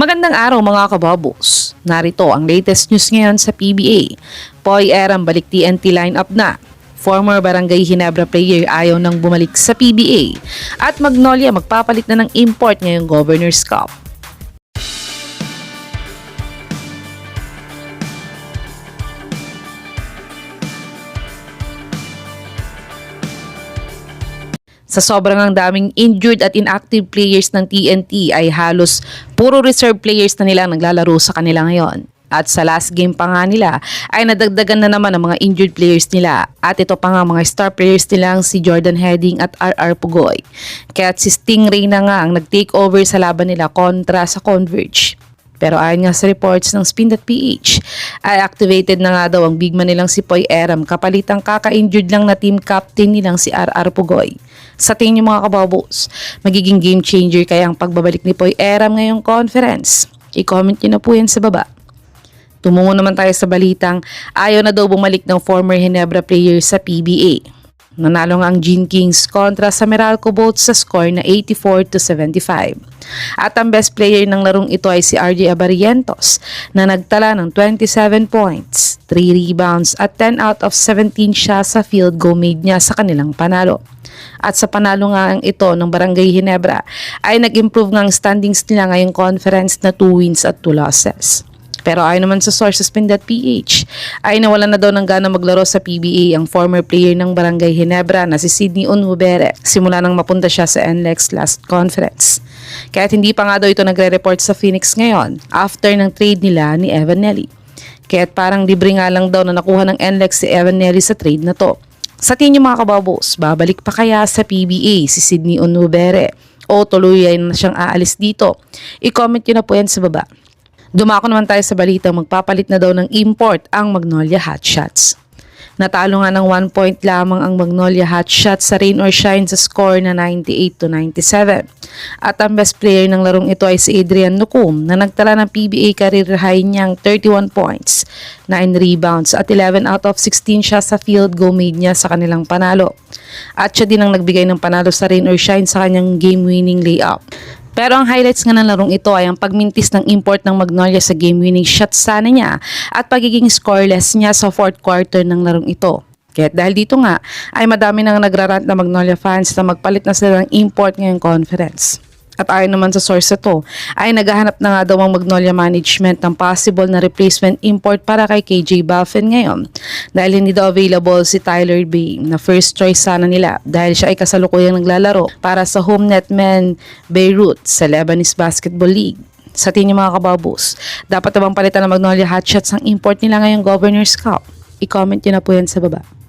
Magandang araw mga kababos. Narito ang latest news ngayon sa PBA. Poy Eram balik TNT lineup na. Former Barangay Ginebra player ayaw nang bumalik sa PBA. At Magnolia magpapalit na ng import ngayong Governor's Cup. Sa sobrang ang daming injured at inactive players ng TNT ay halos puro reserve players na nila ang naglalaro sa kanila ngayon. At sa last game pa nga nila ay nadagdagan na naman ang mga injured players nila. At ito pa nga mga star players nilang si Jordan Heading at RR Pugoy. Kaya't si Stingray na nga ang nag-take over sa laban nila kontra sa Converge. Pero ayon nga sa reports ng Spin.ph, ay activated na nga daw ang bigman nilang si Poy Eram kapalit ang kaka-injured lang na team captain nilang si RR Pugoy. Sa tingin niyo mga kababos, magiging game changer kaya ang pagbabalik ni Poy Eram ngayong conference? I-comment niyo na po yan sa baba. Tumungo naman tayo sa balitang ayaw na daw bumalik ng former Ginebra player sa PBA. Nanalo nga ang Gene Kings kontra sa Meralco Boats sa score na 84-75. At ang best player ng larong ito ay si RJ Abarientos na nagtala ng 27 points, 3 rebounds at 10 out of 17 siya sa field goal made niya sa kanilang panalo. At sa panalo nga ang ito ng Barangay Ginebra ay nag-improve nga ang standings nila ngayong conference na 2 wins at 2 losses. Pero ayon naman sa source sa Spin.ph ay nawalan na daw ng gana maglaro sa PBA ang former player ng Barangay Ginebra na si Sydney Unhubere simula nang mapunta siya sa NLEX last conference. Kaya't hindi pa nga daw ito nagre-report sa Phoenix ngayon after ng trade nila ni Evan Nelly. Kaya't parang libre nga lang daw na nakuha ng NLEX si Evan Nelly sa trade na to. Sa tingin niyo mga kababos, babalik pa kaya sa PBA si Sydney Unhubere o tuluyan na siyang aalis dito? I-comment niyo na po yan sa baba. Dumako naman tayo sa balitang magpapalit na daw ng import ang Magnolia Hotshots. Natalo nga ng 1 point lamang ang Magnolia Hotshots sa rain or shine sa score na 98-97. At ang best player ng larong ito ay si Adrian Nukum na nagtala ng PBA career high niyang 31 points, 9 rebounds at 11 out of 16 siya sa field goal made niya sa kanilang panalo. At siya din ang nagbigay ng panalo sa rain or shine sa kanyang game-winning layup. Pero ang highlights nga ng larong ito ay ang pagmintis ng import ng Magnolia sa game-winning shot sana niya at pagiging scoreless niya sa fourth quarter ng larong ito. Kaya dahil dito nga ay madami nang nagrarant na Magnolia fans na magpalit na sila ng import ngayong conference. At ayon naman sa source ito ay naghahanap na nga daw ang Magnolia management ng possible na replacement import para kay KJ Buffin ngayon dahil hindi daw available si Tyler Bay na first choice sana nila dahil siya ay kasalukuyang naglalaro para sa Homenet Men Beirut sa Lebanese Basketball League. Sa tingin mga kababos, dapat na bang palitan ng Magnolia Hotshots ang import nila ngayong Governor's Cup? I-comment nyo na po yan sa baba.